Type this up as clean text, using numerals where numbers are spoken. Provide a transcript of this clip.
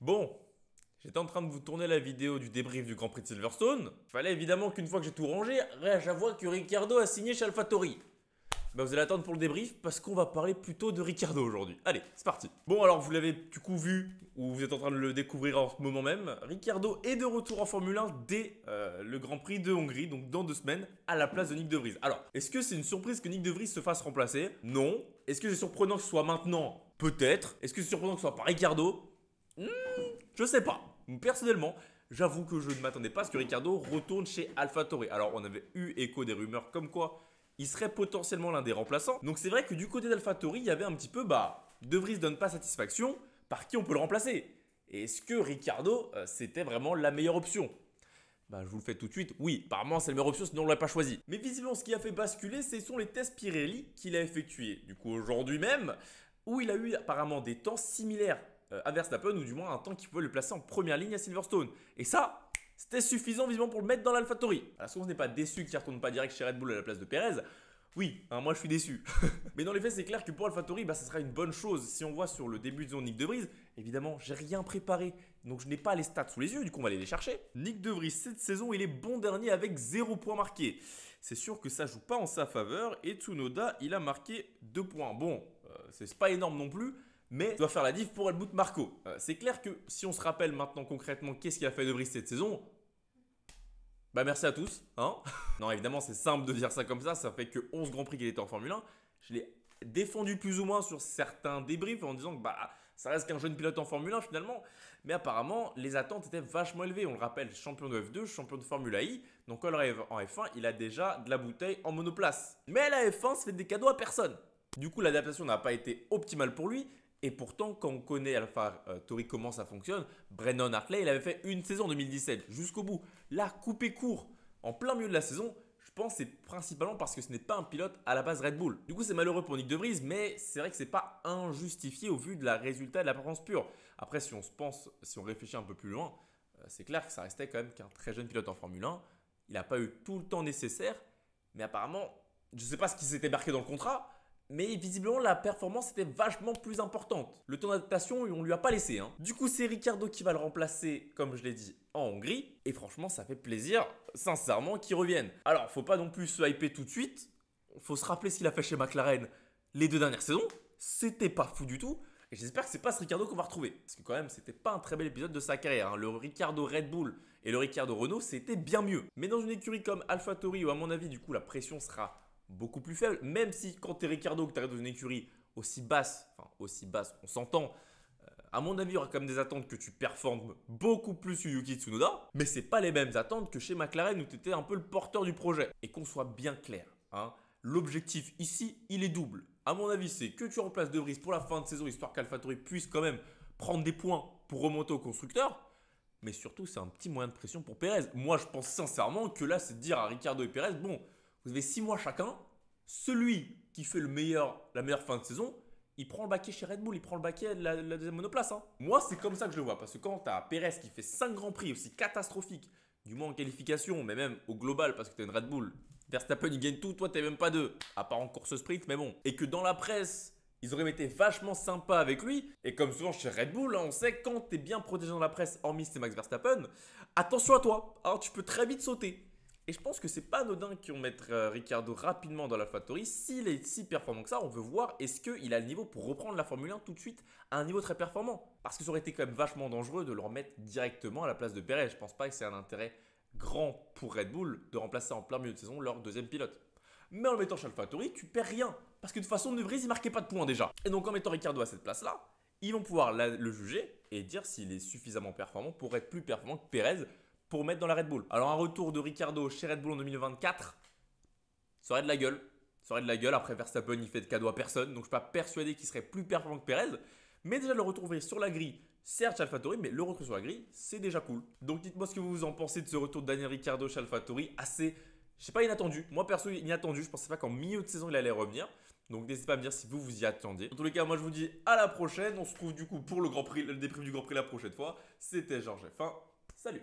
Bon, j'étais en train de vous tourner la vidéo du débrief du Grand Prix de Silverstone. Il fallait évidemment qu'une fois que j'ai tout rangé, j'avoue que Ricciardo a signé chez AlphaTauri. Vous allez attendre pour le débrief parce qu'on va parler plutôt de Ricciardo aujourd'hui. Allez, c'est parti. Bon, alors vous l'avez du coup vu, ou vous êtes en train de le découvrir en ce moment même, Ricciardo est de retour en Formule 1 dès le Grand Prix de Hongrie, donc dans 2 semaines, à la place de Nyck de Vries. Alors, est-ce que c'est une surprise que Nyck de Vries se fasse remplacer? Non. Est-ce que c'est surprenant que ce soit maintenant? Peut-être. Est-ce que c'est surprenant que ce soit par Ricciardo? Je sais pas. Personnellement, j'avoue que je ne m'attendais pas à ce que Ricciardo retourne chez AlphaTauri. Alors, on avait eu écho des rumeurs comme quoi il serait potentiellement l'un des remplaçants. Donc, c'est vrai que du côté d'AlphaTauri, il y avait un petit peu, De Vries donne pas satisfaction, par qui on peut le remplacer? Et est-ce que Ricciardo, c'était vraiment la meilleure option? Je vous le fais tout de suite. Oui, apparemment, c'est la meilleure option, sinon on ne l'aurait pas choisi. Mais visiblement, ce qui a fait basculer, ce sont les tests Pirelli qu'il a effectués. Du coup, aujourd'hui même, où il a eu apparemment des temps similaires à Verstappen, ou du moins un temps qui pouvait le placer en première ligne à Silverstone. Et ça, c'était suffisant visiblement pour le mettre dans l'AlphaTauri. Alors, est-ce qu'on n'est pas déçu qu'il ne retourne pas direct chez Red Bull à la place de Perez? Oui, moi je suis déçu. Mais dans les faits, c'est clair que pour AlphaTauri, ça sera une bonne chose. Si on voit sur le début de zone Nyck de Vries, évidemment, j'ai rien préparé. Donc je n'ai pas les stats sous les yeux, du coup on va aller les chercher. Nyck de Vries, cette saison, il est bon dernier avec 0 points marqués. C'est sûr que ça joue pas en sa faveur. Et Tsunoda, il a marqué 2 points. Bon, c'est pas énorme non plus, mais ça doit faire la diff pour Helmut Marko. C'est clair que si on se rappelle maintenant concrètement qu'est-ce qu'il a fait de Vries cette saison, merci à tous, hein. Non, évidemment, c'est simple de dire ça comme ça fait que 11 Grands Prix qu'il était en Formule 1. Je l'ai défendu plus ou moins sur certains débriefs en disant que ça reste qu'un jeune pilote en Formule 1 finalement. Mais apparemment, les attentes étaient vachement élevées. On le rappelle, champion de F2, champion de Formule I. Donc quand il arrive en F1, il a déjà de la bouteille en monoplace. Mais la F1 se fait des cadeaux à personne. Du coup, l'adaptation n'a pas été optimale pour lui. Et pourtant, quand on connaît AlphaTauri, comment ça fonctionne, Brennan Hartley, il avait fait une saison en 2017 jusqu'au bout. Là, coupé court, en plein milieu de la saison, je pense que c'est principalement parce que ce n'est pas un pilote à la base Red Bull. Du coup, c'est malheureux pour Nyck de Vries, mais c'est vrai que c'est pas injustifié au vu de la résultat de la performance pure. Après, si on réfléchit un peu plus loin, c'est clair que ça restait quand même qu'un très jeune pilote en Formule 1. Il n'a pas eu tout le temps nécessaire, mais apparemment, je ne sais pas ce qui s'était marqué dans le contrat, mais visiblement, la performance était vachement plus importante. Le temps d'adaptation, on ne lui a pas laissé. Du coup, c'est Ricciardo qui va le remplacer, comme je l'ai dit, en Hongrie. Et franchement, ça fait plaisir, sincèrement, qu'il revienne. Alors, faut pas non plus se hyper tout de suite. Faut se rappeler ce qu'il a fait chez McLaren les 2 dernières saisons. C'était pas fou du tout. Et j'espère que c'est pas ce Ricciardo qu'on va retrouver. Parce que quand même, c'était pas un très bel épisode de sa carrière. Le Ricciardo Red Bull et le Ricciardo Renault, c'était bien mieux. Mais dans une écurie comme AlphaTauri, où à mon avis, du coup, la pression sera beaucoup plus faible, même si quand tu es Ricciardo, que tu arrives dans une écurie aussi basse, on s'entend, à mon avis, il y aura quand même des attentes que tu performes beaucoup plus sur Yuki Tsunoda, mais c'est pas les mêmes attentes que chez McLaren où tu étais un peu le porteur du projet. Et qu'on soit bien clair, l'objectif ici, il est double. À mon avis, c'est que tu remplaces De Vries pour la fin de saison, histoire qu'AlphaTauri puisse quand même prendre des points pour remonter au constructeur. Mais surtout, c'est un petit moyen de pression pour Perez. Moi, je pense sincèrement que là, c'est de dire à Ricciardo et Perez, bon, vous avez 6 mois chacun. Celui qui fait la meilleure fin de saison, il prend le baquet chez Red Bull, il prend le baquet de la deuxième monoplace. Moi, c'est comme ça que je le vois. Parce que quand tu as Perez qui fait 5 grands prix aussi catastrophiques, du moins en qualification, mais même au global, parce que tu as une Red Bull, Verstappen, il gagne tout, toi, tu n'es même pas deux. À part en course sprint, mais bon. Et que dans la presse, ils auraient été vachement sympas avec lui. Et comme souvent chez Red Bull, on sait quand tu es bien protégé dans la presse, hormis c'est Max Verstappen, attention à toi. Alors, tu peux très vite sauter. Et je pense que c'est pas anodin qu'on mette Ricciardo rapidement dans l'AlphaTauri. S'il est si performant que ça, on veut voir est-ce qu'il a le niveau pour reprendre la Formule 1 tout de suite à un niveau très performant. Parce que ça aurait été quand même vachement dangereux de le remettre directement à la place de Perez. Je pense pas que c'est un intérêt grand pour Red Bull de remplacer en plein milieu de saison leur deuxième pilote. Mais en le mettant chez AlphaTauri, tu perds rien. Parce que de toute façon, De Vries, il marquait pas de points déjà. Et donc en mettant Ricciardo à cette place-là, ils vont pouvoir le juger et dire s'il est suffisamment performant pour être plus performant que Perez pour mettre dans la Red Bull. Alors un retour de Ricciardo chez Red Bull en 2024, ça aurait de la gueule. Ça aurait de la gueule. Après Verstappen, il fait de cadeau à personne. Donc je ne suis pas persuadé qu'il serait plus performant que Perez. Mais déjà le retrouver sur la grille, certes chez AlphaTauri, mais le retrouver sur la grille, c'est déjà cool. Donc dites-moi ce que vous en pensez de ce retour de Daniel Ricciardo chez AlphaTauri. Assez, je sais pas, inattendu. Moi perso, inattendu. Je pensais pas qu'en milieu de saison, il allait revenir. Donc n'hésitez pas à me dire si vous vous y attendiez. En tous les cas, moi je vous dis à la prochaine. On se retrouve du coup pour le Grand Prix, le débrief du Grand Prix la prochaine fois. C'était Georges F1. Salut!